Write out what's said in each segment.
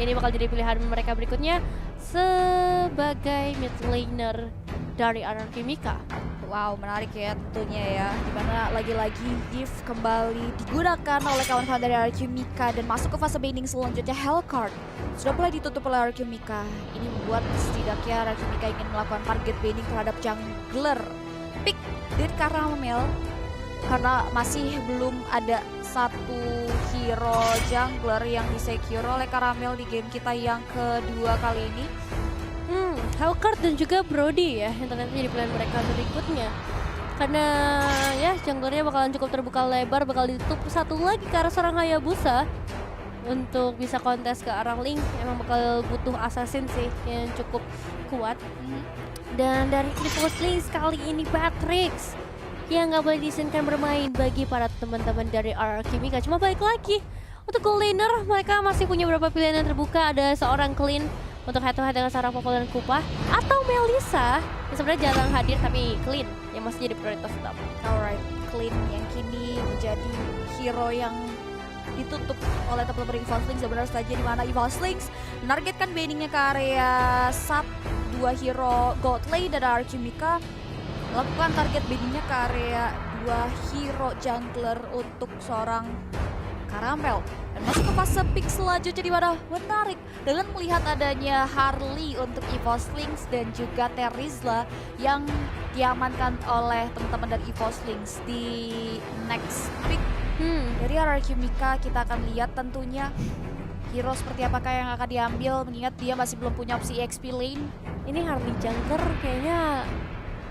ini bakal jadi pilihan mereka berikutnya sebagai mid laner dari RRQ Mika. Wow, menarik ya tentunya ya. Dimana lagi-lagi Yves kembali digunakan oleh kawan-kawan dari RRQ Mika dan masuk ke fase baiting selanjutnya. Hellcard sudah mulai ditutup oleh RRQ Mika. Ini membuat setidaknya RRQ Mika ingin melakukan target baiting terhadap jungler. Pick dari Caramel karena masih belum ada satu hero jungler yang disecure oleh Caramel di game kita yang kedua kali ini. Hellcard dan juga Brody ya yang ternyata jadi pilihan mereka berikutnya. Karena ya junglernya bakalan cukup terbuka lebar, bakal ditutup satu lagi ke arah seorang Hayabusa untuk bisa kontes ke arah Link. Emang bakal butuh assassin sih yang cukup kuat. Dan dari EVOS Link kali ini Patrick yang nggak boleh diizinkan bermain bagi para teman-teman dari RRQ Mika. Cuma balik lagi untuk gold laner mereka masih punya beberapa pilihan yang terbuka. Ada seorang Clean untuk head to head dengan Sarah Popol dan Kupa, atau Melissa yang sebenarnya jarang hadir tapi Clean yang masih jadi prioritas utama. Alright, Clean yang kini menjadi hero yang ditutup oleh teman-teman EVOS Link sebenarnya saja, di mana EVOS Link menargetkan banningnya ke area sub 2 hero gold lane dan RRQ Mika melakukan target banningnya ke area 2 hero jungler untuk seorang Caramel. Dan masuk ke fase pick selanjutnya, di mana menarik dengan melihat adanya Harley untuk EVOS Link dan juga Terizla yang diamankan oleh teman-teman dari EVOS Link di next pick. Dari RRQ Mika kita akan lihat tentunya hero seperti apakah yang akan diambil, mengingat dia masih belum punya opsi XP lane. Ini Harley jungler kayaknya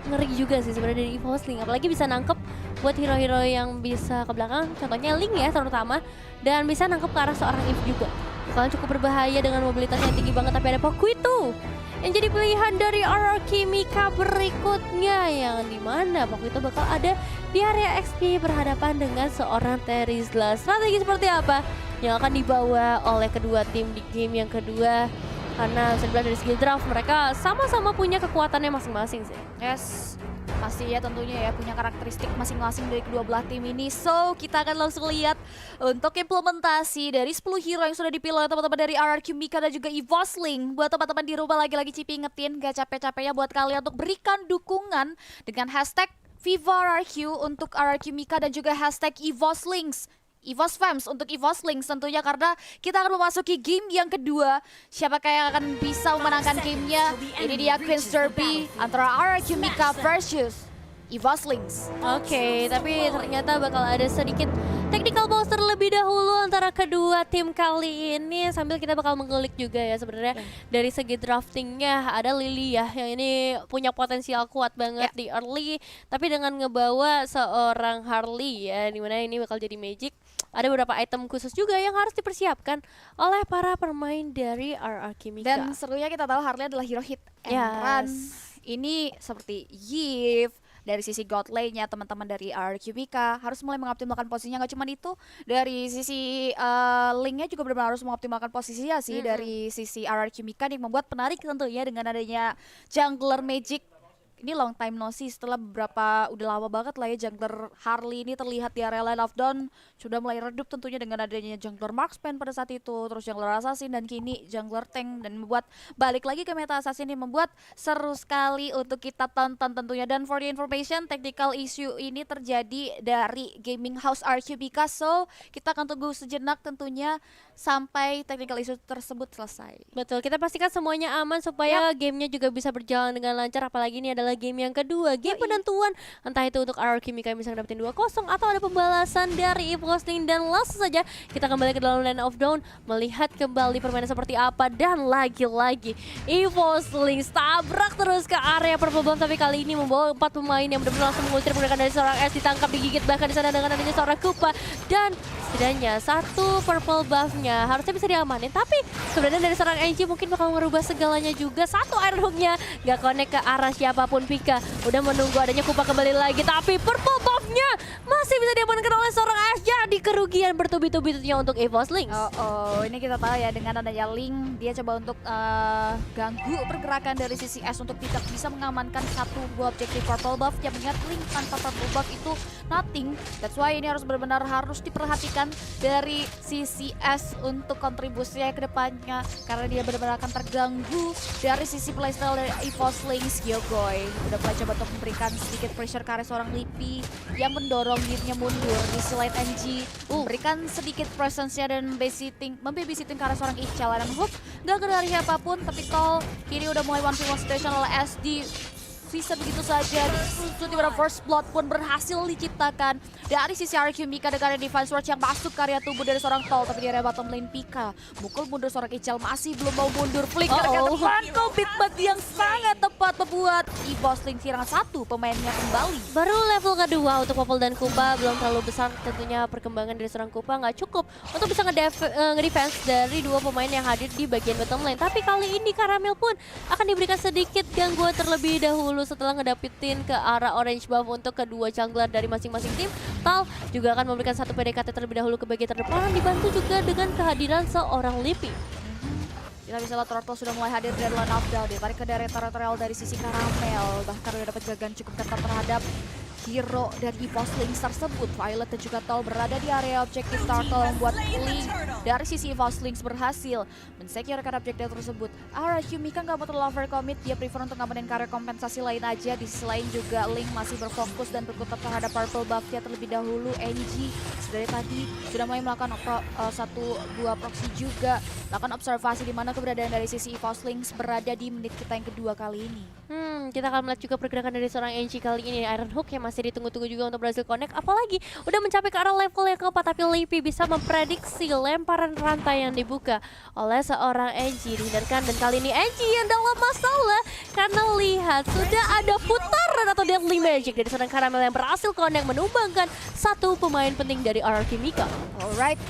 ngeri juga sih sebenarnya dari EVOS Link, apalagi bisa nangkep buat hero-hero yang bisa ke belakang, contohnya Link ya terutama, dan bisa nangkep ke arah seorang Eve juga. Bakalan cukup berbahaya dengan mobilitasnya yang tinggi banget, tapi ada Pokuito yang jadi pilihan dari RRQ Mika berikutnya, yang dimana Pokuito bakal ada di area XP berhadapan dengan seorang Terizla. Strategi seperti apa yang akan dibawa oleh kedua tim di game yang kedua? Karena bisa dibilang dari segi draft mereka sama-sama punya kekuatannya masing-masing sih. Yes, pasti ya tentunya ya punya karakteristik masing-masing dari kedua belah tim ini. So kita akan langsung lihat untuk implementasi dari 10 hero yang sudah dipilih oleh teman-teman dari RRQ Mika dan juga EVOS Link. Buat teman-teman di rumah lagi-lagi Cipi ingetin gak capek-capeknya buat kalian untuk berikan dukungan dengan hashtag VivaRRQ untuk RRQ Mika dan juga hashtag EVOS Links. EVOS Fams untuk EVOS Links tentunya, karena kita akan memasuki game yang kedua. Siapakah yang akan bisa memenangkan gamenya? Ini dia Queen's Derby antara RRQ Mika versus EVOS Links. Oke, tapi ternyata bakal ada sedikit technical bounce terlebih dahulu antara kedua tim kali ini, sambil kita bakal mengulik juga ya sebenarnya dari segi draftingnya. Ada Lily ya yang ini punya potensial kuat banget di early, tapi dengan ngebawa seorang Harley ya, dimana ini bakal jadi magic. Ada beberapa item khusus juga yang harus dipersiapkan oleh para pemain dari RRQ Mika. Dan serunya kita tahu Harley adalah hero hit and run. Ini seperti Yves. Dari sisi god lane-nya teman-teman dari RRQ Mika harus mulai mengoptimalkan posisinya. Gak cuma itu, dari sisi Link-nya juga benar-benar harus mengoptimalkan posisinya sih. Dari sisi RRQ Mika yang membuat penarik tentunya dengan adanya jungler magic. Ini long time no see, setelah udah lama banget lah ya jungler Harley ini terlihat di area Line of Dawn. Sudah mulai redup tentunya dengan adanya jungler Marksman pada saat itu, terus jungler Assassin, dan kini jungler Tank. Dan membuat balik lagi ke meta Assassin ini membuat seru sekali untuk kita tonton tentunya. Dan for the information, technical issue ini terjadi dari gaming house RRQ Mika. So kita akan tunggu sejenak tentunya sampai technical issue tersebut selesai. Betul, kita pastikan semuanya aman supaya gamenya juga bisa berjalan dengan lancar. Apalagi ini adalah game yang kedua, game penentuan, entah itu untuk RRQ Mika yang bisa dapetin 2-0 atau ada pembalasan dari EVOS Link. Dan langsung saja kita kembali ke dalam Land of Dawn, melihat kembali permainan seperti apa. Dan lagi-lagi EVOS Link tabrak terus ke area purple buff, tapi kali ini membawa 4 pemain yang benar-benar langsung mengultir pergerakan dari seorang S, ditangkap, digigit bahkan di sana dengan adanya seorang Kupa. Dan setidaknya satu purple buff-nya harusnya bisa diamanin, tapi sebenarnya dari seorang NG mungkin bakal merubah segalanya juga. Satu iron hook-nya gak connect ke arah siapapun. Pika udah menunggu adanya Kupa kembali lagi, tapi purple buff Magicnya masih bisa diamankan oleh seorang Ash. Jadi kerugian bertubi-tubi tentunya untuk EVOS Lynx. Ini kita tahu ya dengan adanya Link dia coba untuk ganggu pergerakan dari sisi S untuk tidak bisa mengamankan satu buah objektif purple buff. Yang mengingat Link tanpa purple buff itu nothing. That's why ini harus benar-benar harus diperhatikan dari sisi S untuk kontribusinya ke depannya karena dia benar-benar akan terganggu dari sisi playstyle dari EVOS Lynx. Gyogoy udah mulai coba untuk memberikan sedikit pressure ke arah seorang Lipi yang mendorong dirinya mundur di slide NG, memberikan sedikit presence-nya dan membabysitting ke arah seorang Ichal dan Hook gak kena dari siapapun, tapi Tol kini udah mulai 1v1 situation oleh SD. Bisa begitu saja di mana first blood pun berhasil diciptakan dari sisi RQ Mika dengan Divine Sword yang masuk ke area tubuh dari seorang Tol, tapi di area bottom lane Pika mukul mundur seorang Ichal masih belum mau mundur. Flick dengan teman komitmen yang sangat tepat membuat EVOS Lynx kehilangan satu pemainnya kembali. Baru level kedua untuk Popol dan Kupa, belum terlalu besar tentunya perkembangan dari seorang Kupa, nggak cukup untuk bisa ngedefense dari dua pemain yang hadir di bagian bottom lane. Tapi kali ini Karamel pun akan diberikan sedikit gangguan terlebih dahulu setelah ngedapetin ke arah orange buff untuk kedua jungler dari masing-masing tim. Tal juga akan memberikan satu PDKT terlebih dahulu ke bagian terdepan, dibantu juga dengan kehadiran seorang Lipi. Kita bisa lihat Turtle sudah mulai hadir dari line of down, ditarik ke daerah territorial dari sisi Karamel, bahkan udah dapat gagan cukup ketat terhadap hero dari EVOS Lynx tersebut. Violet dan juga Tol berada di area objektif Turtle membuat Link dari sisi EVOS Lynx berhasil mensecurekan objektif tersebut. RQ Mika nggak mau terlalu overcommit, dia prefer untuk ngamanin karya kompensasi lain aja. Di sisi lain juga Link masih berfokus dan berkutat terhadap purple buff-nya terlebih dahulu. NG dari tadi sudah mulai melakukan satu buah proxy juga, melakukan observasi di mana keberadaan dari sisi EVOS Lynx berada di menit kita yang kedua kali ini. Kita akan melihat juga pergerakan dari seorang NG kali ini. Iron Hook yang masih ditunggu-tunggu juga untuk berhasil connect. Apalagi udah mencapai ke arah level yang keempat, tapi Lipi bisa memprediksi lemparan rantai yang dibuka oleh seorang NG dihindarkan. Dan kali ini NG yang dalam masalah karena lihat sudah ada putaran atau deadly magic dari seorang Karamel yang berhasil connect, menumbangkan satu pemain penting dari RRQ Mika. Alright,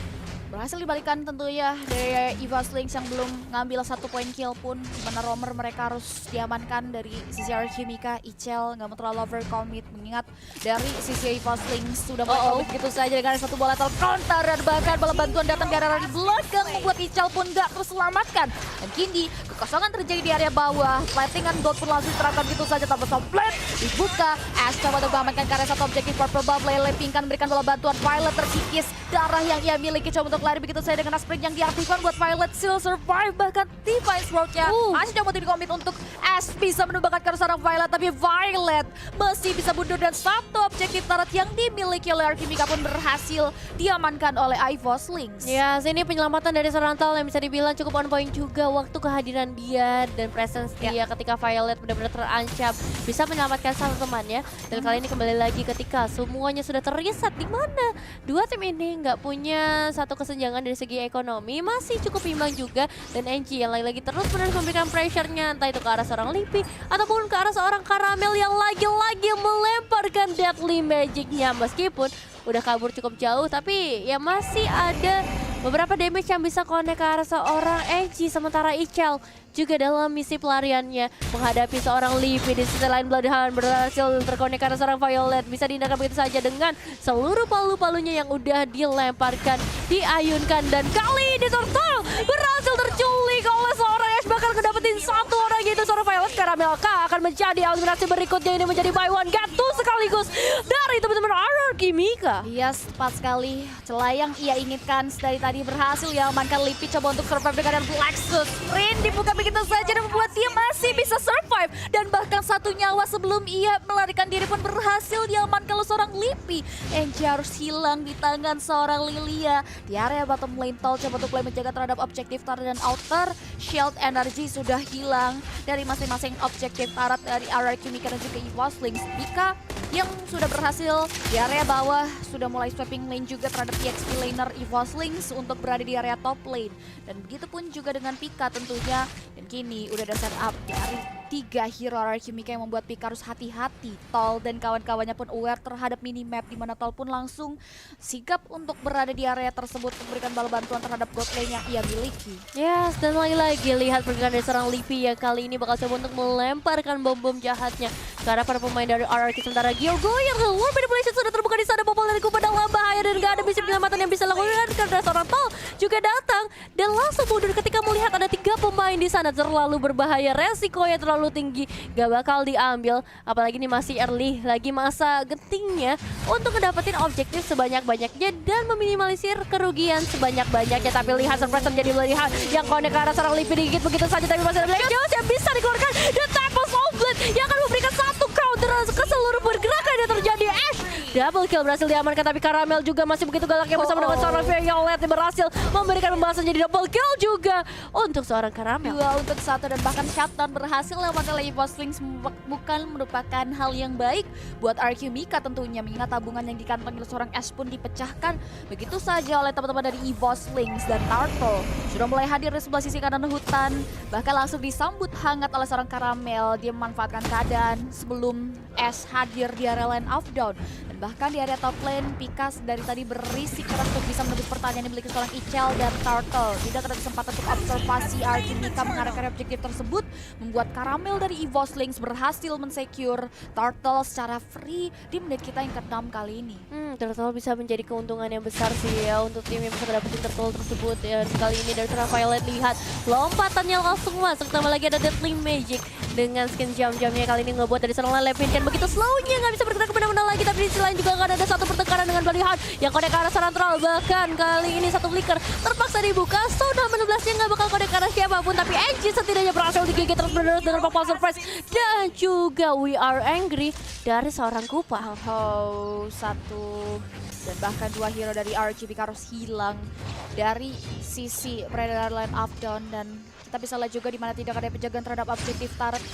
berhasil dibalikan tentunya dari EVOS Lynx yang belum ngambil satu poin kill pun. Dimana roamer mereka harus diamankan dari sisi RQ Mika. Ichel nggak mau terlalu overcommit mengingat dari sisi EVOS Lynx sudah mulai begitu saja dengan satu bola counter dan bahkan bola bantuan datang dari arah belakang membuat Ichel pun nggak terselamatkan. Dan kini kekosongan terjadi di area bawah. Platingan gold pun langsung diterapkan gitu saja tanpa split dibuka. Ash coba untuk mengamankan karya satu objektif purple buff. Lele Pingkan memberikan bola bantuan. Violet terkikis, darah yang ia miliki coba untuk lari begitu saja dengan sprint yang diaktifkan buat Violet still survive, bahkan Divine Sword-nya masih coba komit untuk Ash bisa menumbangkan ke seorang Violet, tapi Violet masih bisa mundur dan satu objektif turret yang dimiliki oleh RQ Mika pun berhasil diamankan oleh EVOS Lynx. Ya, sini penyelamatan dari seorang Tal yang bisa dibilang cukup on point juga. Waktu kehadiran dia dan presence dia ketika Violet benar-benar terancam bisa menyelamatkan satu temannya. Dan kali ini kembali lagi ketika semuanya sudah terreset, di mana dua tim ini nggak punya satu kesenjangan dari segi ekonomi, masih cukup imbang juga. Dan NG yang lagi-lagi terus-menerus memberikan pressure-nya, entah itu ke arah seorang Lipi ataupun ke arah seorang Karamel yang lagi-lagi melemparkan deadly magic-nya. Meskipun udah kabur cukup jauh, tapi ya masih ada beberapa damage yang bisa connect ke arah seorang NG. Sementara Ichel juga dalam misi pelariannya menghadapi seorang Lipi. Di sisi lain Bloodhound berhasil terkonek karena seorang Violet bisa dihindarkan begitu saja dengan seluruh palu-palunya yang udah dilemparkan, diayunkan. Dan kali ini Turtle berhasil terculik oleh seorang Ash, bakal kedapetin satu orang yaitu seorang Violet. Karamel akan menjadi eliminasi berikutnya, ini menjadi buy one get two sekaligus dari teman-teman RRQ Mika. Iya, tepat sekali. Celah yang ia inginkan dari tadi berhasil ya, amankan Lipi coba untuk survive dengan Blacksus. Rin dibuka begitu saja dan membuat dia masih bisa survive. Dan bahkan satu nyawa sebelum ia melarikan diri pun berhasil diamankan oleh seorang Lipi. NG harus hilang di tangan seorang Lilia. Di area bottom lane Tol coba untuk mulai menjaga terhadap objektif turret dan outer. Shield energy sudah hilang dari masing-masing objektif turret dari RRQ Mika dan juga EVOS Lynx. Mika yang sudah berhasil di area bawah sudah mulai sweeping lane juga terhadap EXP laner EVOS Lynx untuk berada di area top lane. Dan begitu pun juga dengan Pika tentunya. Dan kini udah ada setup dari 3 hero RRQ Mika yang membuat Pika harus hati-hati. Tol dan kawan-kawannya pun aware terhadap minimap di mana Tol pun langsung sigap untuk berada di area tersebut memberikan bala bantuan terhadap god lane yang ia miliki. Yes, dan lagi-lagi lihat pergerakan dari seorang Livi yang kali ini bakal coba untuk melemparkan bom-bom jahatnya karena para pemain dari RRQ. Sementara Gio goyang, War Manipulation sudah terbuka di sana, Popol dari Kupa dalam bahaya dan gak ada misi penyelamatan yang bisa lakukan karena seorang Tol juga datang dan langsung mundur ketika melihat ada 3 pemain di sana. Terlalu berbahaya, resikonya terlalu tinggi, gak bakal diambil, apalagi ini masih early, lagi masa gentingnya untuk ngedapetin objektif sebanyak-banyaknya dan meminimalisir kerugian sebanyak-banyaknya. Tapi lihat surprise terjadi, melihat yang konek ke arah seorang Livi digigit begitu saja, tapi masih ada Black Jones yang bisa dikeluarkan dan Tempest of Blood yang akan memberikan satu counter ke seluruh pergerakan yang terjadi. Ash double kill berhasil diamankan, tapi Karamel juga masih begitu galaknya bersama dengan seorang Violet yang berhasil memberikan pembahasan jadi double kill juga untuk seorang Karamel. 2 untuk 1 dan bahkan shutdown berhasil lewat oleh EVO Slings bukan merupakan hal yang baik buat RRQ Mika tentunya, mengingat tabungan yang dikantongi seorang Ash pun dipecahkan begitu saja oleh teman-teman dari EVO Slings. Dan Turtle sudah mulai hadir di sebelah sisi kanan hutan, bahkan langsung disambut hangat oleh seorang Karamel. Dia memanfaatkan keadaan sebelum Ash hadir di area line of down. Dan bahkan di area top lane, Pika dari tadi berisi keras untuk bisa menebus pertanyaan yang dimiliki seorang Ichel dan Turtle. Tidak ada kesempatan untuk observasi RRQ Mika mengarahkan objektif tersebut, membuat Karamel dari EVO Slings berhasil mensecure Turtle secara free di menit kita yang ke-6 kali ini. Turtle bisa menjadi keuntungan yang besar sih ya untuk tim yang bisa mendapatkan Turtle tersebut. Dan kali ini dari seorang Violet, lihat lompatannya langsung masuk, tambah lagi ada Deadly Magic dengan skin jam-jamnya kali ini ngebuat dari seorang Levin kan begitu slownya nggak bisa bergerak kemana-mana lagi. Tapi di sisi lain juga akan ada satu pertengkaran dengan Bloody Heart yang kode ke arah seorang Troll. Bahkan kali ini satu flicker terpaksa dibuka, Stone 16-nya nggak bakal kode ke arah siapapun, tapi Angie setidaknya berhasil digigit terus-menerus dengan Popol Surprise dan juga We Are Angry dari seorang Kupa. Satu dan bahkan 2 hero dari RRQ Mika harus hilang dari sisi Predator line up down. Dan kita bisa lihat juga di mana tidak ada penjagaan terhadap objektif turret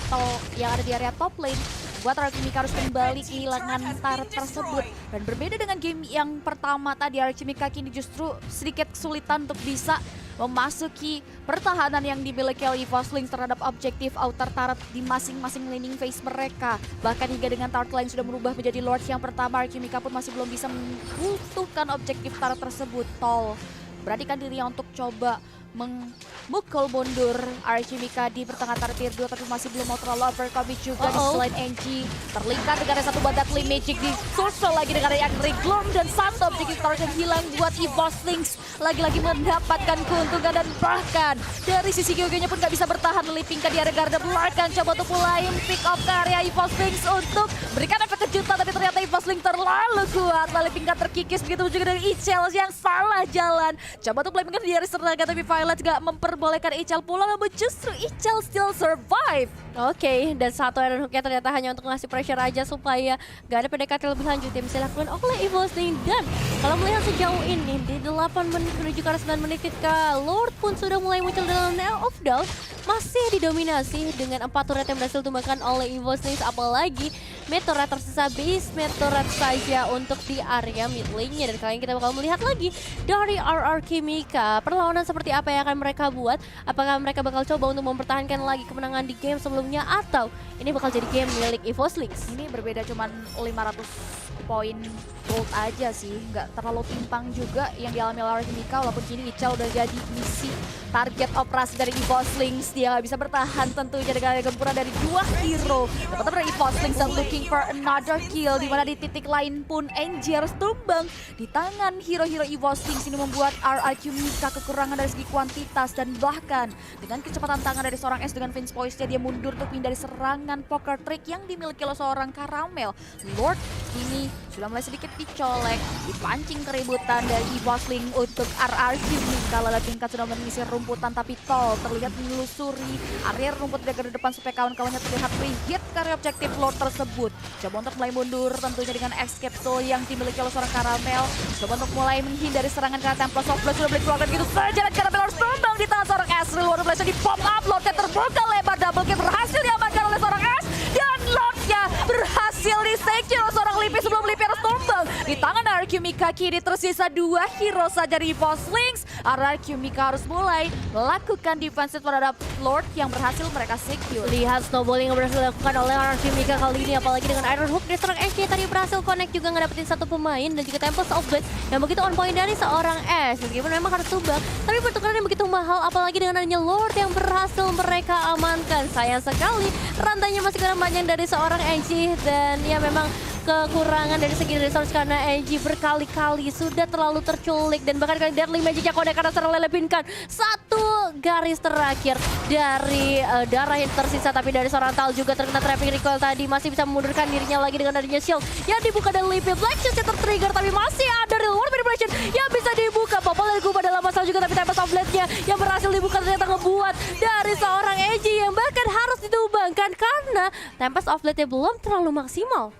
yang ada di area top lane, buat RRQ Mika harus kembali kehilangan turret tersebut. Dan berbeda dengan game yang pertama tadi, RRQ Mika kini justru sedikit kesulitan untuk bisa memasuki pertahanan yang dimiliki oleh EVO Slings terhadap objektif outer turret di masing-masing laning phase mereka. Bahkan hingga dengan turret line sudah berubah menjadi Lord yang pertama, RRQ Mika pun masih belum bisa membutuhkan objektif turret tersebut. Tol beranikan dirinya untuk coba memukul mundur RRQ Mika di pertengahan tier 2, tapi masih belum mau terlalu overcommit juga. Di selain Angie terlingkar dengan satu badak Magic di social lagi dengan yang Gloom dan satu objektif turret yang hilang buat EVO Slings lagi-lagi mendapatkan keuntungan. Dan bahkan dari sisi GOG-nya pun gak bisa bertahan. Lily Pinka di area garda belakang coba untuk mulai pick up ke area EVO Slings untuk berikan efek kejutan, tapi ternyata EVO Slings terlalu kuat. Lily Pinka terkikis, begitu juga dari Ichel yang salah jalan, coba untuk Lily Pinka di area serangga, tapi Violet gak memperbolehkan Ichel pulang, namun justru Ichel still survive. Oke, dan satu Iron Hook-nya ternyata hanya untuk ngasih pressure aja supaya gak ada PDKT lebih lanjut yang bisa dilakukan oleh EVO Slings. Dan kalau melihat sejauh ini di 8 menit menuju ke arah 9 menit ketika Lord pun sudah mulai muncul dalam Nail of Down, masih didominasi dengan 4 turret yang berhasil dimakan oleh EVO Slings. Apalagi mid turret tersisa, base mid turret saja untuk di area mid lane-nya. Dan kali ini kita bakal melihat lagi dari RRQ Mika, perlawanan seperti apa yang akan mereka buat. Apakah mereka bakal coba untuk mempertahankan lagi kemenangan di game sebelumnya, atau ini bakal jadi game milik EVO Slings. Ini berbeda cuman 500 poin gold aja sih, nggak terlalu timpang juga yang dialami oleh RRQ Mika. Walaupun kini Ichel udah jadi misi target operasi dari EVO Slings, dia nggak bisa bertahan tentunya dengan gempuran dari 2 hero. Dapat dari EVO Slings dan looking for another kill, dimana di titik lain pun Angie harus tumbang di tangan hero-hero EVO Slings. Ini membuat RRQ Mika kekurangan dari segi kuantitas, dan bahkan dengan kecepatan tangan dari seorang S dengan Vince Poise-nya, dia mundur untuk menghindari serangan poker trick yang dimiliki oleh seorang Karamel. Lord ini sudah mulai sedikit dicolek, dipancing keributan dari EVO Slings untuk RRQ Mika. Lala tingkat sudah menyisir rumputan, tapi Tol terlihat menelusuri area rumput dari garda depan supaya kawan-kawannya terlihat re-hit karya objektif Lord tersebut. Coba untuk mulai mundur tentunya dengan escape soul yang dimiliki oleh seorang Karamel. Coba untuk mulai menghindari serangan karena Tempest of Blood sudah boleh keluarkan gitu saja, dan Karamel harus tumbang di tangan seorang Ezreal. Luar biasa di pop up, Lordnya terbuka lebar, double kill berhasil diamankan oleh seorang S, dan Lordnya berhasil di-secure oleh seorang Lipi sebelum Lipi harus tumbang di tangan RRQ Mika. Kini tersisa 2 hero saja dari EVO Slings. RRQ Mika harus mulai melakukan defensive terhadap Lord yang berhasil mereka secure. Lihat snowballing yang berhasil dilakukan oleh RRQ Mika kali ini, apalagi dengan Iron Hook dia serang Ash tadi berhasil connect juga ngedapetin satu pemain, dan juga Tempest of Blade yang begitu on point dari seorang Ash. Meskipun memang harus tumbang, tapi pertukaran yang begitu mahal, apalagi dengan adanya Lord yang berhasil mereka amankan. Sayang sekali rantainya masih kurang panjang dari seorang Angie, dan ya memang kekurangan dari segi resource karena Angie berkali-kali sudah terlalu terculik, dan bahkan kali Deadly Magic-nya kode karena serang lelepinkan satu garis terakhir dari darah yang tersisa, tapi dari seorang Tal juga terkena trapping recoil tadi, masih bisa memundurkan dirinya lagi dengan adanya shield yang dibuka dan Lippy. Black Shoes yang tertrigger, tapi masih ada Real World Manipulation yang bisa dibuka. Popol dan Kuba dalam masalah juga, tapi Tempest of Blade-nya yang berhasil dibuka ternyata ngebuat dari seorang Angie yang bahkan harus ditumbangkan karena Tempest of Blade-nya belum terlalu maksimal.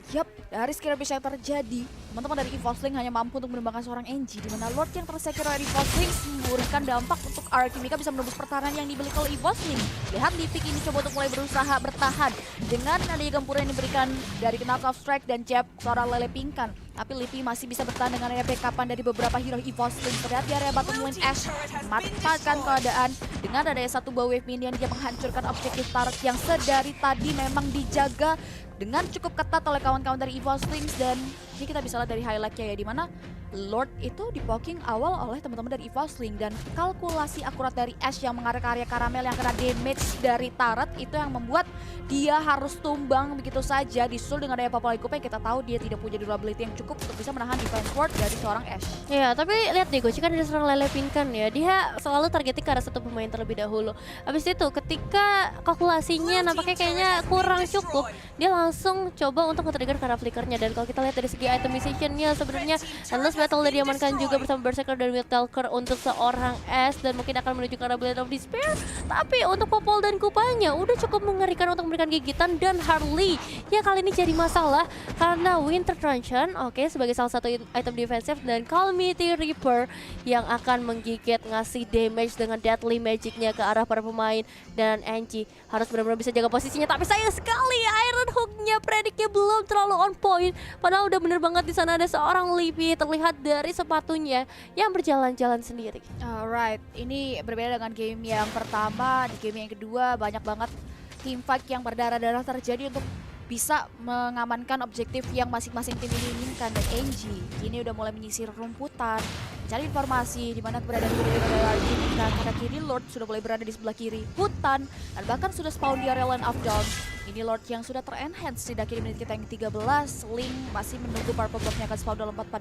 Yap, dari skill bisa yang terjadi, teman-teman dari EVOSLING hanya mampu untuk menumbangkan seorang Angie, di mana Lord yang tersecure oleh EVOSLING memberikan dampak untuk RRQ Mika bisa menembus pertahanan yang dibeli oleh EVOSLING. Lihat Lippy ini coba untuk mulai berusaha bertahan dengan adanya gempuran yang diberikan dari Knock Off Strike dan jab seorang Lele Pingkan. Tapi Lippy masih bisa bertahan dengan area backupan dari beberapa hero EVOSLING. Terlihat di area bottom lane Ash memanfaatkan keadaan dengan adanya satu buah wave minion dia menghancurkan objektif turret yang sedari tadi memang dijaga dengan cukup ketat oleh kawan-kawan dari EVOSLING. Dan ini kita bisa lihat dari highlightnya ya, dimana Lord itu dipoking awal oleh teman-teman dari EVOSLING, dan kalkulasi akurat dari Ash yang mengarah ke area karamel yang kena damage dari turret itu yang membuat dia harus tumbang begitu saja, disusul dengan daya Popol Ikup yang kita tahu dia tidak punya durability yang cukup untuk bisa menahan defense ward dari seorang Ash. Ya, tapi lihat deh, Gochi kan dari seorang Lele Pinkan ya, dia selalu targeting ke arah satu pemain terlebih dahulu. Habis itu ketika kalkulasinya nampaknya kayaknya kurang cukup, dia langsung coba untuk nge-trigger ke arah flickernya. Dan kalau kita lihat dari segi itemization-nya sebenarnya Endless Battle udah diamankan juga bersama Berserker dan Wildtalker untuk seorang Ash, dan mungkin akan menuju ke arah Blade of Despair. Tapi untuk Popol dan Kupanya udah cukup mengerikan untuk memberikan gigitan, dan Harley ya kali ini jadi masalah karena Winter Truncheon sebagai salah satu item defensif, dan Calamity Reaper yang akan menggigit ngasih damage dengan Deadly Magic-nya ke arah para pemain, dan Angie harus benar-benar bisa jaga posisinya. Tapi sayang sekali Iron Hook-nya prediknya belum terlalu on point, padahal udah bener banget di sana ada seorang Lippy terlihat dari sepatunya yang berjalan-jalan sendiri. Alright, ini berbeda dengan game yang pertama. Di game yang kedua banyak banget teamfight yang berdarah-darah terjadi untuk bisa mengamankan objektif yang masing-masing tim ini inginkan. Dan Angie ini udah mulai menyisir rumputan, mencari informasi di mana keberadaan dari Arjun, dan karena kiri Lord sudah mulai berada di sebelah kiri hutan, dan bahkan sudah spawn di area Land of Dawn. Ini Lord yang sudah ter-enhance di akhir menit kita yang ke-13. Link masih menunggu purple block-nya akan spawn dalam 4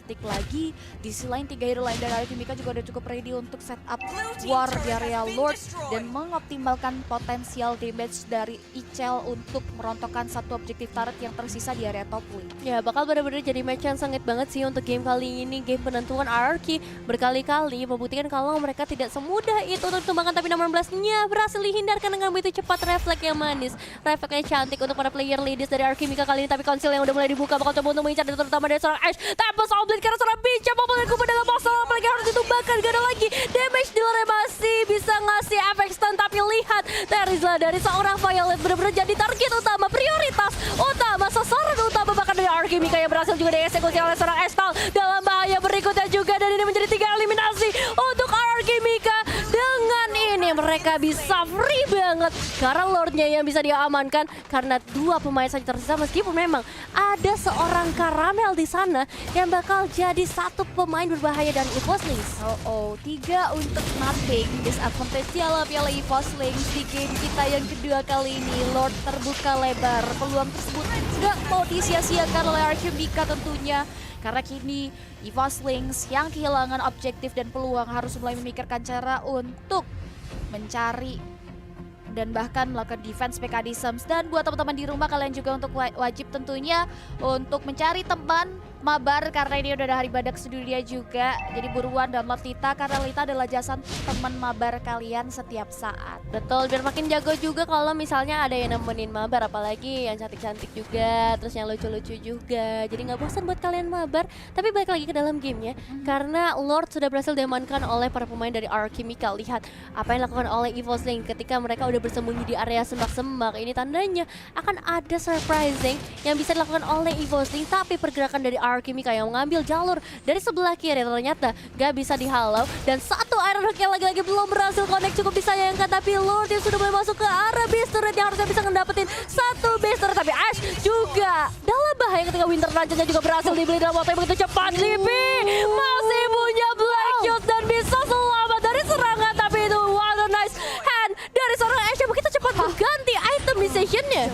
detik lagi. Di sisi lain 3 hero lain dari RRQ Mika juga udah cukup ready untuk setup war di area Lord dan mengoptimalkan potensial damage dari Ichel untuk merontokkan satu objektif turret yang tersisa di area top lane. Ya, bakal benar-benar jadi match yang sangat banget sih untuk game kali ini. Game penentuan RRQ berkali-kali membuktikan kalau mereka tidak semudah itu untuk ditumbangkan, tapi nomor 16-nya berhasil dihindarkan dengan begitu cepat. Refleks yang manis, refleksnya cantik untuk para player ladies dari RRQ Mika kali ini. Tapi konsil yang udah mulai dibuka bakal coba untuk mengincar, terutama dari seorang Ash. Tempest of Blade karena seorang bincang Popol dan Kuba dalam masalah, apalagi harus ditumbangkan. Gak ada lagi damage dealer masih bisa ngasih efek stun, tapi lihat Terizla dari seorang Violet benar-benar jadi target utama, prioritas utama, sasaran utama bahkan dari RRQ Mika yang berhasil juga dieksekusi oleh seorang Estal dalam bahaya berikutnya juga. Dan ini menjadi 3 eliminasi untuk RRQ Mika. Dengan ini mereka bisa free banget karena Lordnya yang bisa diamankan karena 2 pemain saja tersisa, meskipun memang ada seorang Karamel di sana yang bakal jadi satu pemain berbahaya dari EVOSLING. 3 untuk nothing. Disadvantage ala piala EVOSLING di game kita yang kedua kali ini. Lord terbuka lebar, peluang tersebut tidak mau disia-siakan oleh RRQ Mika tentunya. Karena kini EVOSLING yang kehilangan objektif dan peluang harus mulai memikirkan cara untuk mencari dan bahkan melakukan defense PKD Sims. Dan buat teman-teman di rumah, kalian juga untuk wajib tentunya untuk mencari teman mabar karena ini udah ada hari badak sedunia juga. Jadi buruan download Lita karena Lita adalah jasa teman mabar kalian setiap saat. Betul, biar makin jago juga kalau misalnya ada yang nemenin mabar, apalagi yang cantik-cantik juga, terus yang lucu-lucu juga. Jadi nggak bosan buat kalian mabar. Tapi balik lagi ke dalam gamenya, karena Lord sudah berhasil diamankan oleh para pemain dari RRQ Mika. Lihat apa yang dilakukan oleh EVOSLING ketika mereka udah bersembunyi di area semak-semak. Ini tandanya akan ada surprising yang bisa dilakukan oleh EVOSLING, tapi pergerakan dari Alchemica yang mengambil jalur dari sebelah kiri, ternyata gak bisa dihalau. Dan satu Iron Hook yang lagi-lagi belum berhasil connect, cukup disayangkan. Tapi Lord yang sudah mulai masuk ke arah base turret yang harusnya bisa ngedapetin satu base turret. Tapi Ash juga dalam bahaya ketika Winter Dungeon juga berhasil dibeli dalam waktu yang begitu cepat. Lipi masih punya Black Shot dan bisa selamat dari serangan. Tapi itu what a nice hand dari seorang Ash yang begitu cepat mengganti itemization-nya.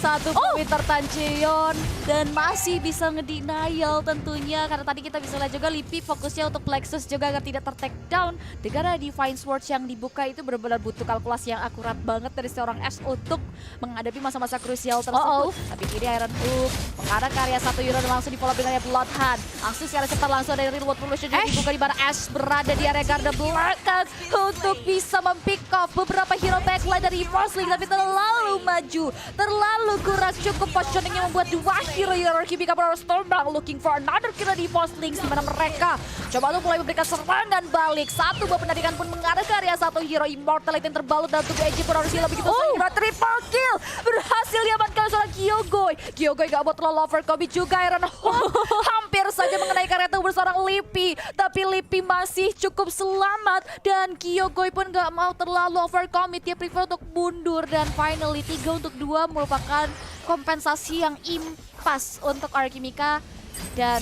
Satu Winter Dungeon dan masih bisa ngedenial tentunya, karena tadi kita bisa lihat juga Lipi fokusnya untuk Plexus juga agar tidak ter-take down. Dengan Divine Swords yang dibuka itu benar-benar butuh kalkulasi yang akurat banget dari seorang Ash untuk menghadapi masa-masa krusial tersebut. Tapi kini Iron Hook mengarah ke area 1 euro dan langsung di follow dengan Blood Hand. Langsung secara cepat langsung dari Reload Revolution juga dibuka, di mana Ash berada di area garda belakang untuk bisa mempick off beberapa hero backline dari Evorsling, tapi terlalu maju, terlalu kurang cukup positioning yang membuat dua hero Alchemica harus terbang looking for another killer di Evoslings, di mana mereka coba untuk mulai memberikan serangan balik. Satu buah penarikan pun mengarah ke area satu hero Immortality yang terbalut dan tubuh Eji pun harus hilang begitu saja. Triple kill berhasil diamankan seorang Kyogoi. Kyogoi gak mau terlalu overcommit juga. Iron Hook hampir saja mengenai karya tubuh seorang Lipi, tapi Lipi masih cukup selamat dan Kyogoi pun gak mau terlalu overcommit. Dia prefer untuk mundur dan finally 3 untuk 2 merupakan kompensasi yang impas untuk Alchemica dan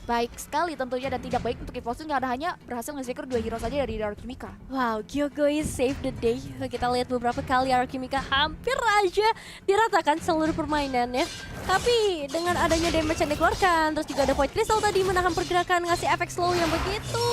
baik sekali tentunya, dan tidak baik untuk Evoslings karena hanya berhasil nge-secure 2 hero saja dari Alchemica. Wow, Kyogoi save the day. Kita lihat beberapa kali Alchemica hampir aja diratakan seluruh permainannya. Tapi dengan adanya damage yang dikeluarkan, terus juga ada Void Crystal tadi menahan pergerakan, ngasih efek slow yang begitu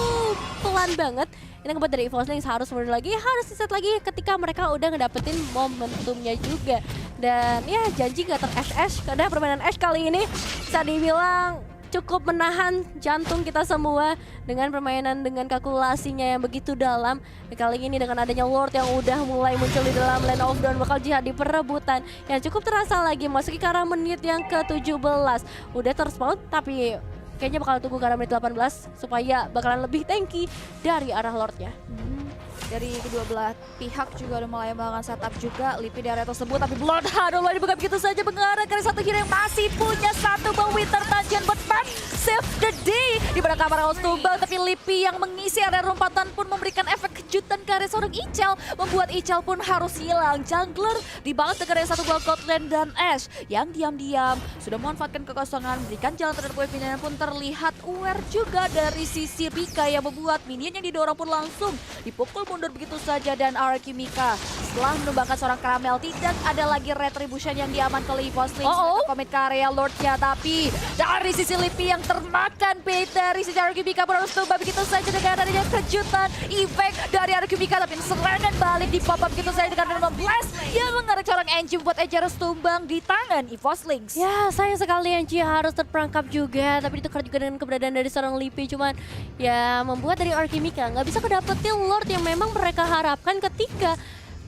pelan banget. Ini ngebuat dari Evoslings harus mundur lagi, harus reset lagi ketika mereka udah ngedapetin momentumnya juga. Dan ya janji gak ter-Ash karena permainan Ash kali ini bisa dibilang cukup menahan jantung kita semua dengan permainan dengan kalkulasinya yang begitu dalam. Kali ini dengan adanya Lord yang udah mulai muncul di dalam Land of Dawn, bakal jihad di perebutan yang cukup terasa lagi masuki ke arah menit yang ke-17. Udah terspawn tapi kayaknya bakal tunggu ke arah menit 18 supaya bakalan lebih tanky dari arah Lordnya. Dari kedua belah pihak juga udah mulai melakukan setup juga Lipi di area tersebut, tapi Blood Hand mulai dibuka begitu saja mengarah ke satu hero yang masih punya satu bang Winter Dungeon, but Pat save the day di mana kamar harus tumbang, tapi Lipi yang mengisi area lompatan pun memberikan efek kejutan ke area seorang Ichel, membuat Ichel pun harus hilang. Jungler dibanget ke area satu buah Godland dan Ash yang diam-diam sudah memanfaatkan kekosongan, memberikan jalan terhadap wave minion pun terlihat aware juga dari sisi Rika yang membuat minion yang didorong pun langsung dipukul mundur begitu saja. Dan Alchemica setelah menumbangkan seorang Caramel, tidak ada lagi retribution yang diamankan oleh Evoslings. Komit ke area Lordnya, tapi dari sisi Lipi yang termakan bait dari sisi Alchemica pun harus tumbang begitu saja dengan adanya kejutan efek dari Alchemica, tapi serangan balik di pop up begitu saja dengan Blast yang mengarah seorang Enji membuat Enji harus tumbang di tangan Evoslings. Ya sayang sekali Enji harus terperangkap juga, tapi ditukar juga dengan keberadaan dari seorang Lipi, cuman ya membuat dari Alchemica nggak bisa kedapetin Lord yang memang mereka harapkan ketika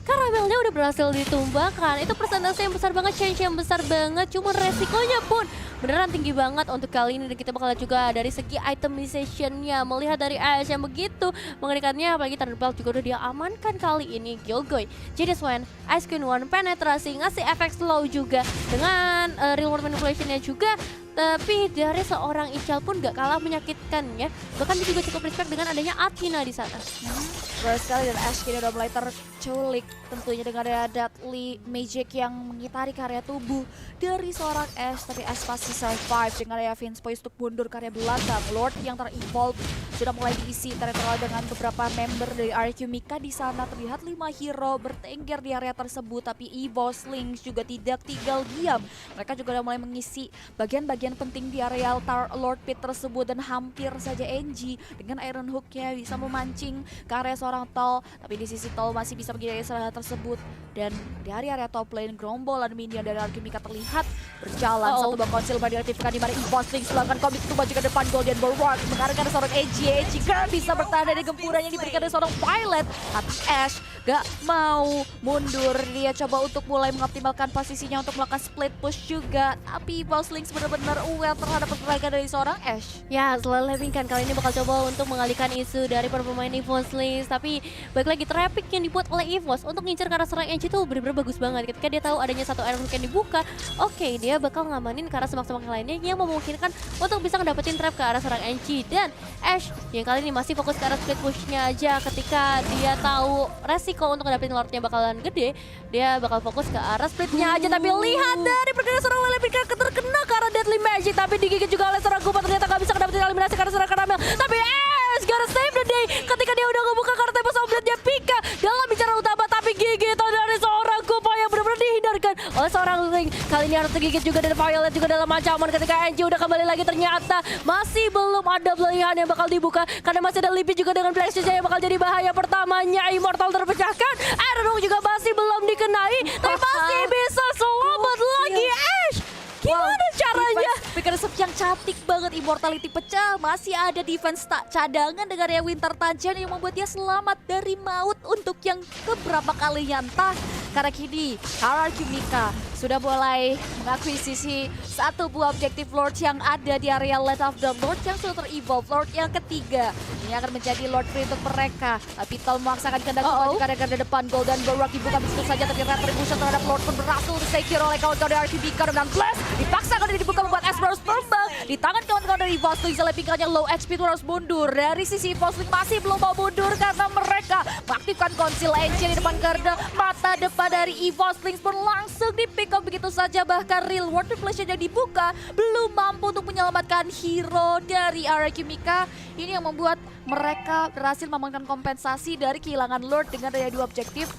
Caramelnya udah berhasil ditumbangkan. Itu persentase yang besar banget, change yang besar banget, cuman resikonya pun beneran tinggi banget untuk kali ini. Dan kita bakal lihat juga dari segi itemization-nya, melihat dari Ash yang begitu mengerikannya, apalagi Thunderbolt juga udah dia amankan kali ini. Kyogoi, jadi Swan, Ice Queen One penetrasi, ngasih efek slow juga dengan reward manipulation-nya juga. Tapi dari seorang Ichel pun gak kalah menyakitkan ya. Bahkan dia juga cukup respect dengan adanya Athena di sana. Betul sekali, dan Ash kini udah mulai terculik tentunya dengan ada Deadly Magic yang mengitari karya tubuh dari seorang Ash. Tapi Ash pasti survive dengan area Vince Poise untuk mundur karya belakang. Lord yang ter-evolve sudah mulai diisi teritorial dengan beberapa member dari Alchemica. Di sana terlihat 5 hero bertengger di area tersebut, tapi Evoslings juga tidak tinggal diam. Mereka juga udah mulai mengisi bagian-bagian penting di area altar Lord Pit tersebut, dan hampir saja Enji dengan Iron Hook-nya bisa memancing ke area seorang Tol, tapi di sisi Tol masih bisa menghindari serangan tersebut. Dan di area top lane gerombolan minion dari Alchemica terlihat berjalan. Satu buah konsil diaktifkan di mana Evoslings melakukan komit tumbang juga depan Golden Bulwark mengarahkan seorang Enji gak bisa bertahan dari gempuran yang diberikan dari seorang Violet, tapi Ash gak mau mundur. Dia coba untuk mulai mengoptimalkan posisinya untuk melakukan split push juga. Tapi EVOslings benar-benar aware terhadap pergerakan dari seorang Ashe. Ya, selalu Levingkan kali ini bakal coba untuk mengalihkan isu dari para pemain EVOslings. Tapi balik lagi traffic yang dibuat oleh EVOS untuk ngincer ke arah serang NG itu benar-benar bagus banget. Ketika dia tahu adanya satu iron yang dibuka, oke, dia bakal ngamanin ke arah semak-semak yang lainnya yang memungkinkan untuk bisa ngedapetin trap ke arah serang NG. Dan Ashe yang kali ini masih fokus ke arah split pushnya aja. Ketika dia tahu resiko untuk ngedapetin lordnya bakalan gede, dia bakal fokus ke arah splitnya aja. Tapi lihat dari pergerakan seorang Levingkan terkena ke arah Deadly Magic, tapi digigit juga oleh seorang Kupa. Ternyata gak bisa ngedapetin eliminasi karena seorang Caramel. Tapi Ashe gotta save the day ketika dia udah ngebuka kartu Tempest of Blood-nya Pika dalam bicara utama. Tapi gigitan dari seorang Kupa yang benar-benar dihindarkan oleh seorang Ring. Kali ini harus tergigit juga dari Violet juga dalam ancaman ketika NG udah kembali lagi. Ternyata masih belum ada pilihan yang bakal dibuka karena masih ada Lipi juga dengan Flash yang bakal jadi bahaya pertamanya. Immortal terpecahkan, Iron juga masih belum dikenai, tapi masih bisa selamat lagi Ashe. Gimana caranya? Pick up yang cantik banget, Immortality pecah, masih ada defense tak cadangan dengan Rhea Winter Tanjian yang membuat dia selamat dari maut untuk yang keberapa kalinya entah. Karena kini RRQ Mika sudah mulai mengakuisisi satu buah objektif Lord yang ada di area Land of the Lord yang sudah ter-evolve. Lord yang ketiga ini akan menjadi Lord free untuk mereka. Tapi Tol memaksakan kehendak maju ke garda depan. Golden Barak dibuka begitu saja, tapi retribution terhadap Lord pun berhasil disecure oleh kawan-kawan dari RRQ Mika dengan Blast. Dipaksakan dan dibuka membuat Esperos terbang di tangan kawan-kawan dari EVOslings. Levingkan low HP itu harus mundur. Dari sisi EVOslings masih belum mau mundur karena mereka mengaktifkan konsil Ancient di depan garda. Mata depan dari EVOslings pun langsung di-pick up begitu saja. Bahkan real world replacement yang dibuka belum mampu untuk menyelamatkan hero dari RRQ Mika. Ini yang membuat mereka berhasil memenangkan kompensasi dari kehilangan Lord dengan daya dua objektif.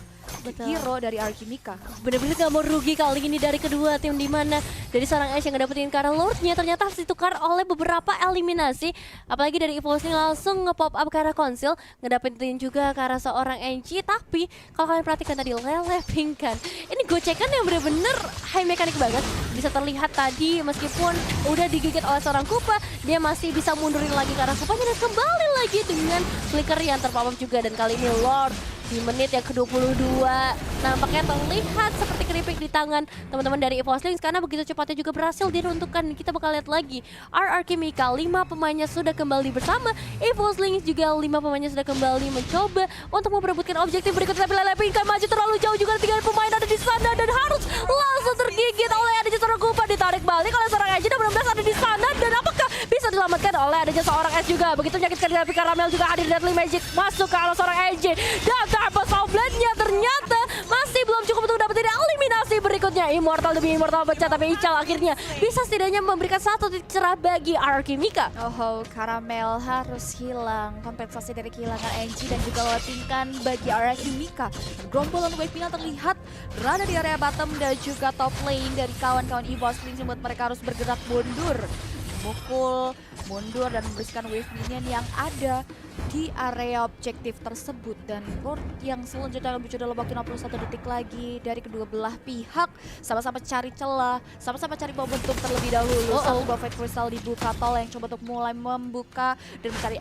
Betul. Hero dari RRQ Mika. Bener-bener gak mau rugi kali ini dari kedua tim, dimana dari seorang Ashe yang ngedapetin karena Lordnya ternyata harus ditukar oleh beberapa eliminasi. Apalagi dari EVOslings langsung nge-pop up ke arah konsil, ngedapetin juga ke arah seorang NG. Tapi kalau kalian perhatikan tadi Levingkan, ini gocekan yang bener-bener high mekanik banget. Bisa terlihat tadi meskipun udah digigit oleh seorang Kupa, dia masih bisa mundurin lagi ke arah Kupanya dan kembali lagi dengan flicker yang terpop up juga. Dan kali ini Lord di menit yang ke-22 nampaknya terlihat seperti keripik di tangan teman-teman dari EVOslings karena begitu cepatnya juga berhasil diruntuhkan. Kita bakal lihat lagi RRQ Mika 5 pemainnya sudah kembali bersama, EVOslings juga 5 pemainnya sudah kembali mencoba untuk memperebutkan objektif berikutnya. Tapi Levingkan maju terlalu jauh juga, 3 pemain ada di sana dan harus langsung tergigit oleh adanya seorang Kupa. Ditarik balik oleh seorang Edge dan benar-benar ada di sana, dan apakah bisa diselamatkan oleh adanya seorang S juga. Begitu menyakitkan, tapi Caramel juga hadir. Deadly Magic masuk ke arah seorang Edge dan Tempest of Blood-nya ternyata masih belum cukup untuk dapetin eliminasi berikutnya. Immortal demi Immortal pecah, tapi Ical akhirnya bisa setidaknya memberikan satu titik cerah bagi RRQ Mika. Caramel harus hilang, kompensasi dari kehilangan NG dan juga Levingkan bagi RRQ Mika. Gerombolan wave final terlihat berada di area bottom dan juga top lane dari kawan-kawan EVOslings membuat mereka harus bergerak mundur, memukul mundur dan membersihkan wave minion yang ada di area objektif tersebut. Dan Lord yang selanjutnya akan muncul dalam waktu 61 detik lagi. Dari kedua belah pihak sama-sama cari celah, sama-sama cari momentum terlebih dahulu. Satu buah Fate Crystal dibuka, Tol yang coba untuk mulai membuka dan mencari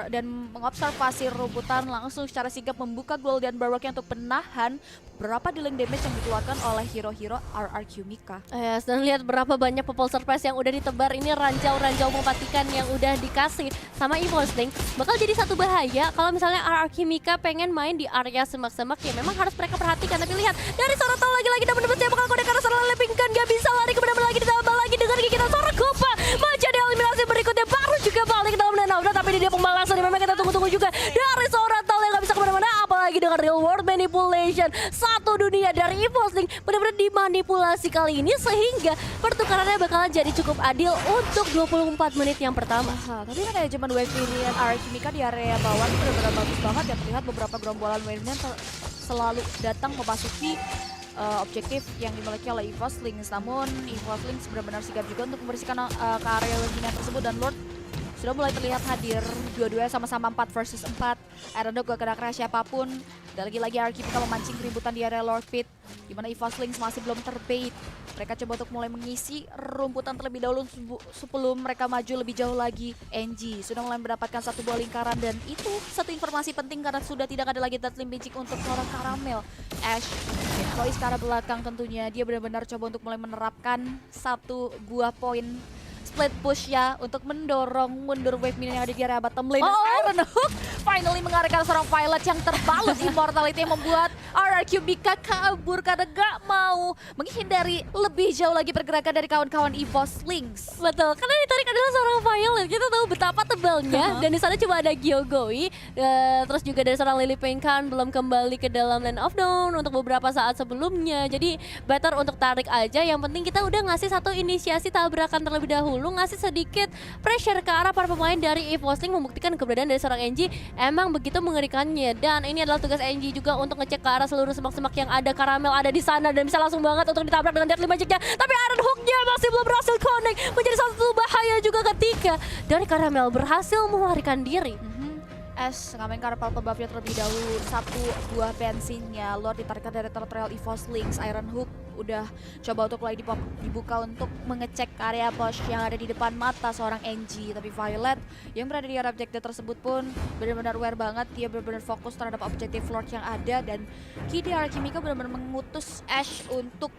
dan mengobservasi rumputan, langsung secara sigap membuka Golden Barak untuk menahan berapa dealing damage yang dikeluarkan oleh hero-hero RRQ Mika. Yes, dan lihat berapa banyak purple surprise yang udah ditebar. Ini ranjau-ranjau mematikan yang udah dikasih sama EVOslings bakal jadi satu bahaya kalau misalnya RRQ Mika pengen main di area semak-semak, ya memang harus mereka perhatikan. Tapi lihat dari seorang Tol lagi-lagi dan benar-benar bakal kode karena seorang Levingkan gak bisa lari kebenar-benar lagi, ditambah lagi dengan gigitan seorang Kupa menjadi eliminasi berikutnya, baru juga balik ke dalam danau. Tapi dia pembalasan yang memang kita tunggu-tunggu juga dari seorang Tol yang gak bisa kemana-mana, apalagi dengan real world manipulation. Satu dunia dari EVOslings benar-benar dimanipulasi kali ini sehingga pertukarannya bakalan jadi cukup adil untuk 24 menit yang pertama. Tapi kan manajemen wave minion RRQ Mika di area bawah itu benar-benar bagus banget ya. Terlihat beberapa gerombolan wave minion selalu datang memasuki objektif yang dimiliki oleh EVOslings. Namun EVOslings benar-benar sigap juga untuk membersihkan ke area wave minion tersebut, dan Lord sudah mulai terlihat hadir. Dua-duanya sama-sama 4 versus 4. Iron Dog gak kena crash siapapun. Dan lagi-lagi Archimica memancing keributan di area Lord Pit, di mana EVOslings masih belum terbait. Mereka coba untuk mulai mengisi rumputan terlebih dahulu sebelum mereka maju lebih jauh lagi. NG sudah mulai mendapatkan satu buah lingkaran, dan itu satu informasi penting karena sudah tidak ada lagi Deadly Magic untuk seorang Caramel. Ash Chloe sekarang belakang tentunya, dia benar-benar coba untuk mulai menerapkan satu buah poin split push ya untuk mendorong mundur wave minion yang ada di area bottom lane. Iron Hook finally mengarahkan seorang Violet yang terbalut immortality yang membuat RRQ Mika kabur karena gak mau menghindari lebih jauh lagi pergerakan dari kawan-kawan EVOslings. Betul, karena ditarik adalah seorang Violet. Kita tahu betapa tebalnya, dan di sana cuma ada Gyogoi, terus juga dari seorang Lily Pinkan belum kembali ke dalam Land of Dawn untuk beberapa saat sebelumnya. Jadi better untuk tarik aja. Yang penting kita udah ngasih satu inisiasi tabrakan terlebih dahulu, ngasih sedikit pressure ke arah para pemain dari EVOslings, membuktikan keberadaan dari seorang NG emang begitu mengerikannya. Dan ini adalah tugas NG juga untuk ngecek ke arah seluruh semak-semak yang ada. Caramel ada di sana dan bisa langsung banget untuk ditabrak dengan Deadly Magic-nya. Tapi Iron Hook-nya masih belum berhasil connect, menjadi satu bahaya juga ketika dari Caramel berhasil melarikan diri. Ash ngamen karpal buff-nya terlebih dahulu, satu buah bensinnya. Lord ditarikkan dari turret EVOslings. Iron Hook udah coba untuk mulai dibuka untuk mengecek area push yang ada di depan mata seorang NG. Tapi Violet yang berada di area objektif tersebut pun benar-benar aware banget. Dia benar-benar fokus terhadap objektif Lord yang ada, dan kini Archimica benar-benar mengutus Ash untuk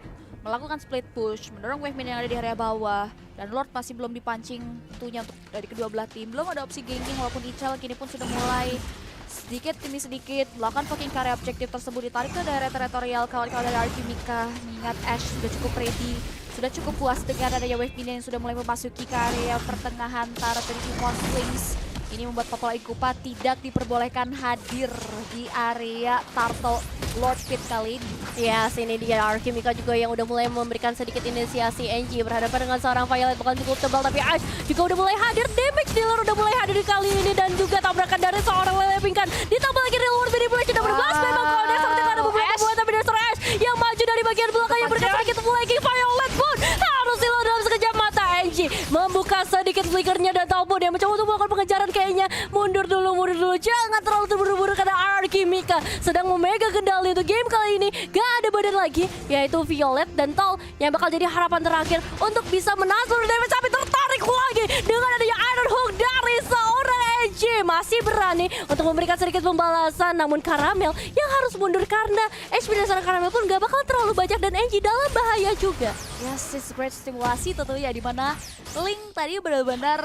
melakukan split push, mendorong wave minion yang ada di area bawah. Dan Lord masih belum dipancing tentunya untuk dari kedua belah tim. Belum ada opsi ganking, walaupun Ichal kini pun sudah mulai sedikit demi sedikit melakukan poking ke area objektif tersebut, ditarik ke daerah teritorial kawan-kawan dari Archimica. Mengingat Ash sudah cukup ready, sudah cukup puas dengan adanya wave minion yang sudah mulai memasuki ke area pertengahan turret dari EVOslings. Ini membuat Popola Igupa tidak diperbolehkan hadir di area Turtle Lord Pit kali ini. Ya, sini dia Archimica juga yang udah mulai memberikan sedikit inisiasi. NG berhadapan dengan seorang Violet bukan cukup tebal, tapi Ash juga udah mulai hadir. Damage dealer udah mulai hadir di kali ini, dan juga tabrakan dari seorang Lele Pinkan. Ditambah lagi Reward Manipulation sudah berblast. Memang kalau dia seperti ada beberapa buah, tapi dari seorang Ash yang maju dari bagian belakang yang berkata sedikit flanking. Violet pun harus hilang dalam sekejap mata. NG membuka sedikit flickernya, dan tahu dia mencoba untuk melakukan pengejaran. Kayaknya mundur dulu, jangan terlalu terburu-buru karena Archimica sedang memegang kendali untuk game kali ini. Gak ada badan lagi, yaitu Violet dan Tal yang bakal jadi harapan terakhir untuk bisa menahan seluruh damage, tapi tertarik lagi dengan adanya Iron Hook dari seorang NG. Masih berani untuk memberikan sedikit pembalasan, namun Caramel yang harus mundur karena HP dari seorang Caramel pun gak bakal terlalu banyak, dan NG dalam bahaya juga. Yes, it's great stimulasi tentunya, di mana Link tadi benar-benar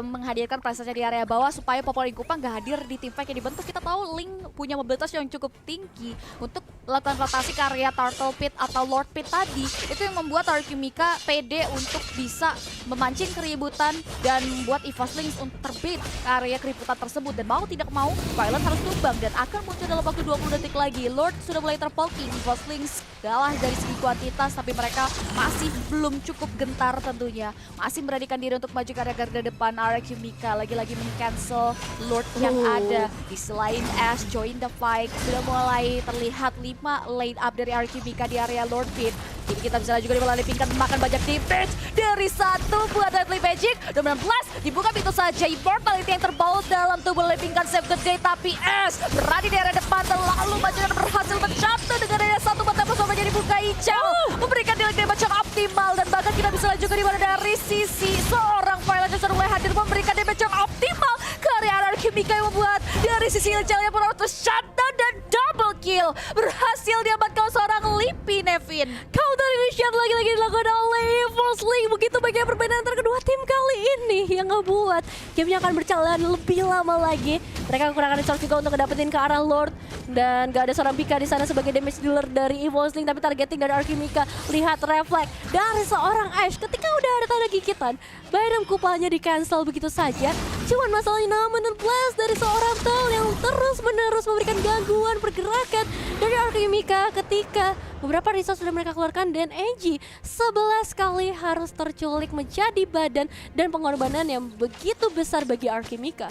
menghadirkan presence di area bawah supaya Popola Igupa nggak hadir di tim fight yang dibentuk. Kita tahu Link punya mobilitas yang cukup tinggi untuk melakukan rotasi ke area Turtle Pit atau Lord Pit tadi. Itu yang membuat Archimica pede untuk bisa memancing keributan dan membuat EVOslings untuk terbit ke area keributan tersebut. Dan mau tidak mau, Violet harus tumbang dan akan muncul dalam waktu 20 detik lagi. Lord sudah mulai terpoking, EVOslings kalah dari segi kuantitas, tapi mereka masih belum cukup gentar tentunya. Masih beranikan diri untuk maju ke area garda depan. Archimica lagi-lagi men-cancel Lord yang ada. Di selain Ash join the fight, sudah mulai terlihat 5 lane up dari Archimica di area Lord Pit. Jadi kita bisa juga dibalani Pinkan memakan banyak damage dari satu buat Deadly Magic. Dominan Blast dibuka pintu saja. Immortality yang terbaut dalam tubuh Lele Pinkan save the day, tapi Ash berada di area depan dan lalu maju dan berhasil mencapai dengan adanya satu mata bersama jadi buka hijau. Memberikan dealing damage yang optimal, dan bahkan kita bisa juga di mana dari sisi seorang Violet yang sudah mulai hadir memberikan damage yang optimal ke area Archimica yang membuat dari sisi Iljalnya pun harus shutdown dan double kill. Berhasil diamankan seorang Lippy Nevin. Counter initiate lagi-lagi dilakukan oleh EVOslings. Begitu banyak perbedaan antara kedua tim kali ini yang ngebuat gamenya akan berjalan lebih lama lagi. Mereka kekurangan resource juga untuk dapetin ke arah Lord, dan gak ada seorang Pika di sana sebagai damage dealer dari EVOslings, tapi targeting dari Archimica. Lihat refleks dari seorang Ash ketika udah ada tanda gigitan. Bayram kupalnya di cancel begitu saja. Cuman masalahnya namun blast dari seorang Tal yang terus-menerus memberikan gangguan pergerakan dari Archimica ketika beberapa resource sudah mereka keluarkan, dan NG 11 kali harus terculik menjadi badan dan pengorbanan yang begitu besar bagi Archimica.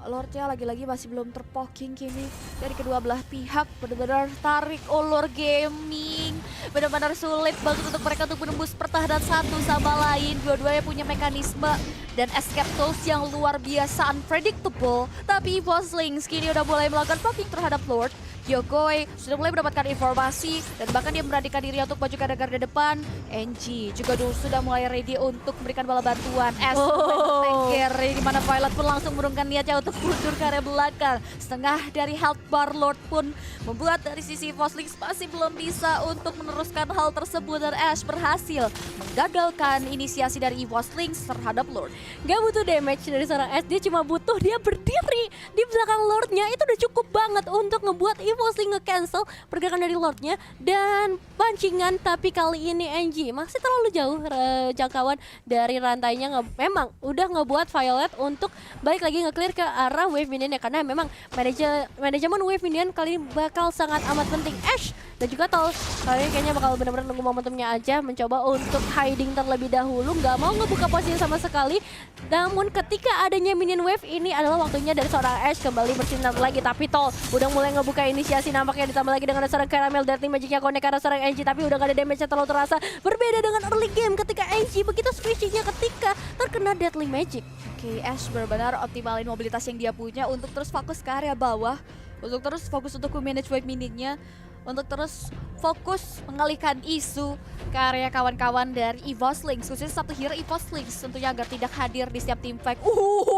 Lordnya lagi-lagi masih belum terpoking kini dari kedua belah pihak. Benar-benar tarik ulur gaming, benar-benar sulit banget untuk mereka untuk menembus pertahanan satu sama lain. Dua-duanya punya mekanisme dan escape tools yang luar biasa unpredictable. Tapi EVOslings kini udah mulai melakukan poking terhadap Lord. Yogoi sudah mulai mendapatkan informasi dan bahkan dia memberanikan diri untuk maju ke garda depan. NG juga sudah mulai ready untuk memberikan bala bantuan. Carry di mana Violet pun langsung menurunkan niatnya untuk mundur ke area belakang. Setengah dari health bar Lord pun membuat dari sisi EVOslings masih belum bisa untuk meneruskan hal tersebut dan Ash berhasil menggagalkan inisiasi dari EVOslings terhadap Lord. Gak butuh damage dari seorang Ash, dia cuma butuh dia berdiri di belakang Lordnya. Itu udah cukup banget untuk ngebuat EVOslings nge-cancel pergerakan dari Lordnya dan pancingan. Tapi kali ini NG masih terlalu jauh jangkauan dari rantainya. Memang udah ngebuat Violet untuk balik lagi nge-clear ke arah wave minion ya, karena memang manajemen wave minion kali ini bakal sangat amat penting. Ash dan juga Tol kali ini kayaknya bakal benar-benar nunggu momentumnya aja, mencoba untuk hiding terlebih dahulu, nggak mau ngebuka posisi sama sekali. Namun ketika adanya minion wave ini adalah waktunya dari seorang Ash kembali bersinar lagi. Tapi Tol udah mulai ngebuka inisiasi, nampaknya ditambah lagi dengan seorang Caramel. Dirty Magicnya connect ke arah seorang NG, tapi udah gak ada damage-nya terlalu terasa. Berbeda dengan early game ketika NG begitu switchingnya ketika terkena Deadly Magic. Oke, Ash benar-benar optimalin mobilitas yang dia punya untuk terus fokus ke area bawah, untuk terus fokus untuk manage wave minute-nya, untuk terus fokus mengalihkan isu ke area kawan-kawan dari EVOslings, khususnya satu hero EVOslings tentunya agar tidak hadir di setiap tim fight.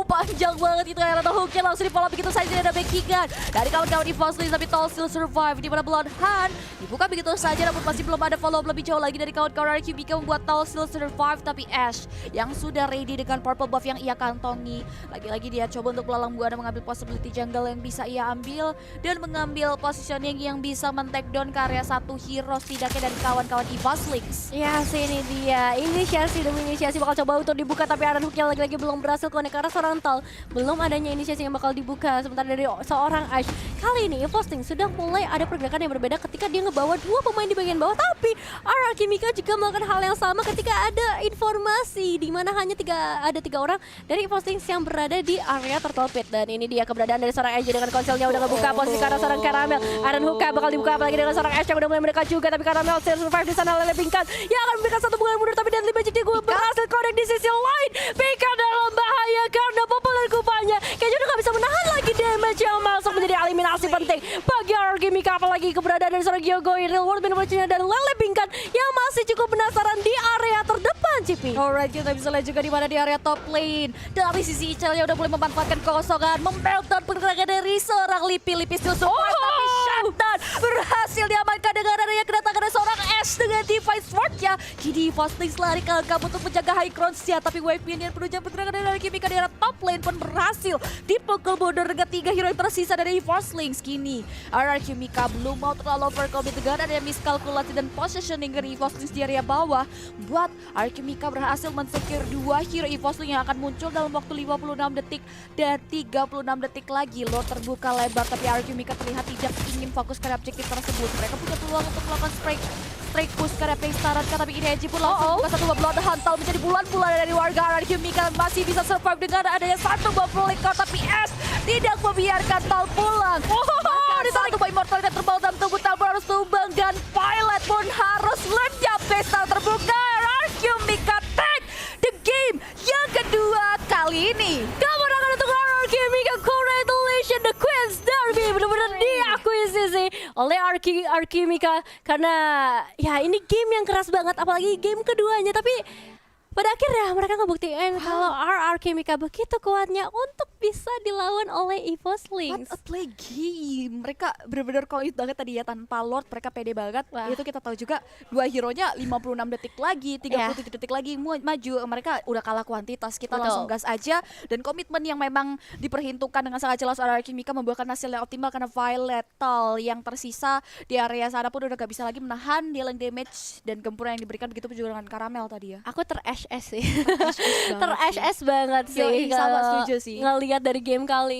Panjang banget itu era hooknya, langsung di follow begitu saja, ada backingan dari kawan-kawan EVOslings, tapi Tol still survive di mana Bloodhound dibuka begitu saja, namun masih belum ada follow lebih jauh lagi dari kawan-kawan RQBK membuat Tol still survive. Tapi Ash yang sudah ready dengan purple buff yang ia kantongi, lagi-lagi dia coba untuk melalang buana mengambil possibility jungle yang bisa ia ambil dan mengambil positioning yang bisa men-take down ke area satu hero setidaknya dari kawan-kawan EVOslings. Ya, sini dia. Inisiasi demi inisiasi bakal coba untuk dibuka, tapi Iron Hook-nya lagi-lagi belum berhasil connect karena seorang Tol. Belum adanya inisiasi yang bakal dibuka sementara dari seorang Ash. Kali ini EVOslings sudah mulai ada pergerakan yang berbeda ketika dia ngebawa dua pemain di bagian bawah, tapi RRQ Mika juga melakukan hal yang sama ketika ada informasi di mana hanya ada tiga orang dari EVOslings yang berada di area Turtle Pit. Dan ini dia keberadaan dari seorang Ash dengan konselnya udah ngebuka posisi karena seorang Caramel. Iron Hook bakal dibuka apalagi dengan seorang Ash yang udah mulai mendekat juga, tapi Caramel still survive di sana oleh Pinkan yang akan memberikan satu bunga mundur, tapi Deadly Magic dia berhasil connect di sisi lain. Pinkan dalam bahaya karena populer kupanya kayaknya udah gak bisa menahan lagi damage yang masuk, menjadi eliminasi penting bagi RRQ Mika. Apalagi keberadaan dari seorang Yogoi, Real World Minimum-nya dan Lele Pinkan yang masih cukup penasaran di area terdepan, Cipi. Alright, kita bisa lihat juga di mana di area top lane. Dari sisi Ichelnya udah mulai memanfaatkan kekosongan, memmeltdown pergerakan dari seorang Lipi still survive, tapi shutdown berhasil diamankan dengan adanya kedatangan dari seorang Ash dengan Divine Sword-nya. Kini EVOslings lari ke angkap untuk menjaga high ground-nya, tapi wave minion penunjang pergerakan dari Kimika di area top lane pun berhasil dipukul mundur dengan tiga hero yang tersisa dari EVOslings. Kini RRQ Mika belum mau terlalu overcommit dengan adanya miskalkulasi dan positioning dari EVOslings di area bawah, buat RRQ Mika berhasil men-secure dua hero EVOslings yang akan muncul dalam waktu 56 detik dan 36 detik lagi. Lord terbuka lebar, tapi RRQ Mika terlihat tidak ingin fokus ke objektif tersebut. Mereka punya peluang untuk melakukan straight push ke replay start, tapi ini Eji pun langsung buka satu buah hantal menjadi bulan-bulan dari warga RRQ Mika masih bisa survive dengan adanya satu buah flicker, tapi S tidak membiarkan Tal pulang. Di satu buah immortality terbawa dalam tubuh Tal pun harus tumbang dan Violet pun harus lenyap. Pesta terbuka, RRQ Mika take the game yang kedua kali ini. Kemenangan untuk RRQ Mika, congratulations, the Queen's Derby benar-benar diakuisisi oleh RRQ Mika, karena ya ini game yang keras banget, apalagi game keduanya. Tapi pada akhirnya mereka ngebuktiin kalau RRQ Mika begitu kuatnya untuk bisa dilawan oleh EVOslings. What a play game. Mereka benar-benar komit banget tadi ya, tanpa Lord mereka pede banget. Wah. Itu kita tahu juga dua hero-nya 56 detik lagi, 37 detik lagi maju. Mereka udah kalah kuantitas. Kita Betul. langsung gas aja, dan komitmen yang memang diperhitungkan dengan sangat jelas RRQ Mika membuahkan hasil yang optimal karena Violet Tal yang tersisa di area sana pun udah gak bisa lagi menahan dealing damage dan gempuran yang diberikan, begitu juga dengan Caramel tadi ya. Aku ter-SS sih. Ter-SS banget Ter-SS banget sih. Yoi, sama, kalau setuju sih. ngelihat dari game kali